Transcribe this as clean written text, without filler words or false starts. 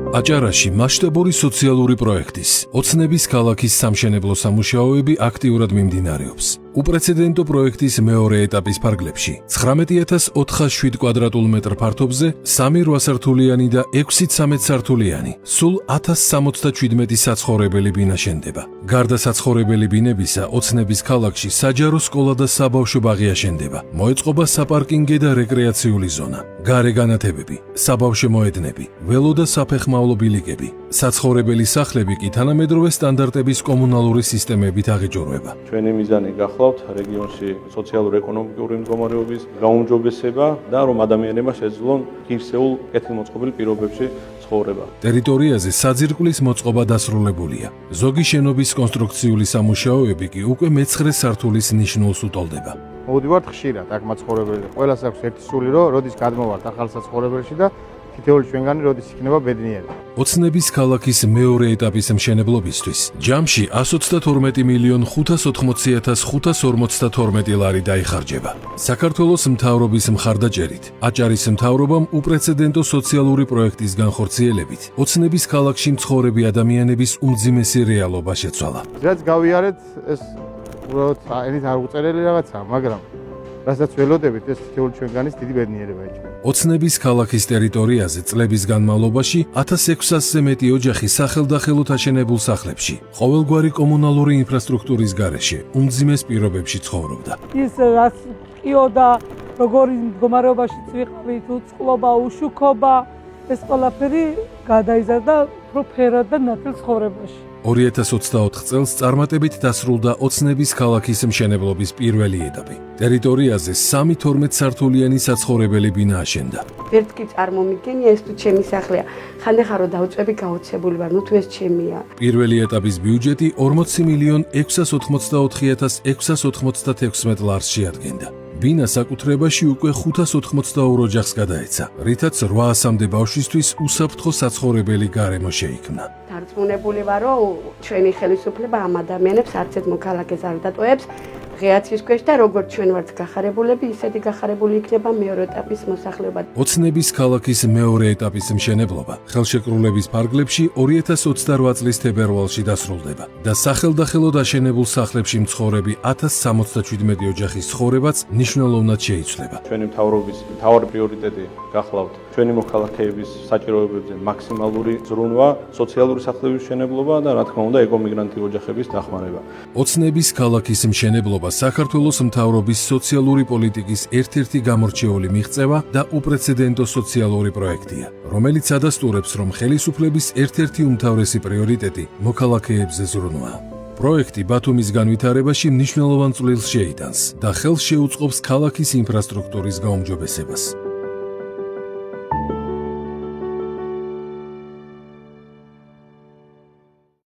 აჭარაში მასშტაბური სოციალური პროექტის ოცნების ქალაქის სამშენებლო სამუშაოები აქტიურად მიმდინარეობს. უპრეცედენტო პროექტის მეორე ეტაპის ფარგლებში 19,407 კვადრატულ მეტრ ფართობზე 3 სართულიანი და 6 სართულიანი, სულ 1067 საცხოვრებელი ბინა შენდება. გარდა საცხოვრებელი ბინებისა, ოცნების ქალაქში საჯარო სკოლა და საბავშვო ბაღი აშენდება. მოეწყობა საპარკინგე და რეკრეაციული ზონა, გარე განათებები, საბავშვო მოედნები, ველო და საფეხმავლო ბილიკები. საცხოვრებელი სახლები კი თანამედროვე სტანდარტების კომუნალური სისტემებით აღიჯორება. ჩვენი მიზანი გახლავთ რეგიონში სოციალურ-ეკონომიკური მდგომარეობის გაუმჯობესება და რომ ადამიანებმა შეძლონ ღირსეულ კეთილმოწყობილ პირობებში ცხოვრება. ტერიტორიაზე საძირკვლის მოწყობა დასრულებულია. ზოგი შენობის კონსტრუქციული სამუშაოები კი უკვე მე-9 სართულის ნიშნულს უტოლდება. მოვდივართ ხშირად აქ მაცხოვრებელი. ყველას აქვს ერთი სული, რომ როდის გადმოვართ ახალ საცხოვრებელში და თითოეული ჩვენგანი როდის იქნება ბედნიერი. ოცნების ქალაქის მეორე ეტაპის მშენებლობისთვის ჯამში 122,580,542 ლარი დაიხარჯება. საქართველოს მთავრობის მხარდაჭერით, აჭარის მთავრობამ უპრეცედენტო სოციალური პროექტის განხორციელებით ოცნების ქალაქში მცხოვრები ადამიანების უმძიმესი რეალობა შეცვალა. რაც გავიარეთ, ეს უბრალოდ ენით არ უწერელი რაღაცაა, მაგრამ რასაც ველოდებით, ეს თითოეული ჩვენგანის დიდი ბედნიერება იჭმება. ოცნების ქალაქის ტერიტორიაზე წლების განმავლობაში 1600-ზე მეტი ოჯახი სახელდახელოდ აშენებულ სახლებში, ყოველგვარი კომუნალური ინფრასტრუქტურის გარეშე, უმძიმეს პირობებში ცხოვრობდა. ის რაც ყიოდა, როგორი მდგომარეობაში ვიყავით, უწყლობა, უშუქობა, ეს ყველაფერი გადაიზარდა უფრო ფერად და ნათელ ცხოვრებაში. 2024 წელს წარმატებით დასრულდა ოცნების ქალაქის მშენებლობის პირველი ეტაპი. ტერიტორიაზე 3-12 სართულიანი საცხოვრებელი ბინა აშენდა. ერთ კი წარმომიდგენია, ეს თუ ჩემი სახლია. ხანდახან რომ დავწვევი გაოცებული ვარ, ნუ თუ ეს ჩემია. პირველი ეტაპის ბიუჯეტი 40,684,696 ლარს შეადგენდა. ბინა საკუთრებაში უკვე 582 ოჯახს გადაეცა, რითაც 800-მდე ბავშვისთვის უსაფრთხო საცხოვრებელი გარემო შეიქმნა. დარწმუნებული ვარ, რომ ჩვენი ხელისუფლება ამ ადამიანებს არც ერთ მოქალაქეს არ დატოვებს ღეაცის ქვეშ და როგორც ჩვენ ვართ გახარებულები, ისეთი გახარებული იქნება მეორე ეტაპის მოსახლეობა. ოცნების ქალაქის მეორე ეტაპის მშენებლობა ხელშეკრულების ფარგლებში 2028 წლის თებერვალში დასრულდება და სახელდახელოდ აშენებულ სახლებში მცხოვრები 1067 ოჯახის ცხოვრებაც მნიშვნელოვნად შეიცვლება. ჩვენი მთავრობის მთავარი პრიორიტეტი გახლავთ ჩვენი მოქალაქეების საჭიროებებზე მაქსიმალური ზრუნვა, სოციალური სახლების მშენებლობა და რა თქმა უნდა ეკომიგრანტი ოჯახების დახმარება. ოცნების ქალაქის მშენებლობა საქართველოს მთავრობის სოციალური პოლიტიკის ერთ-ერთი გამორჩეული მიღწევა და უპრეცედენტო სოციალური პროექტია, რომელიც ადასტურებს, რომ ხელისუფლების ერთ-ერთი უმთავრესი პრიორიტეტი მოქალაქეებზე ზრუნვაა. პროექტი ბათუმის განვითარებაში მნიშვნელოვან წვლილს შეიტანს და ხელს შეუწყობს ქალაქის ინფრასტრუქტურის გაუმჯობესებას.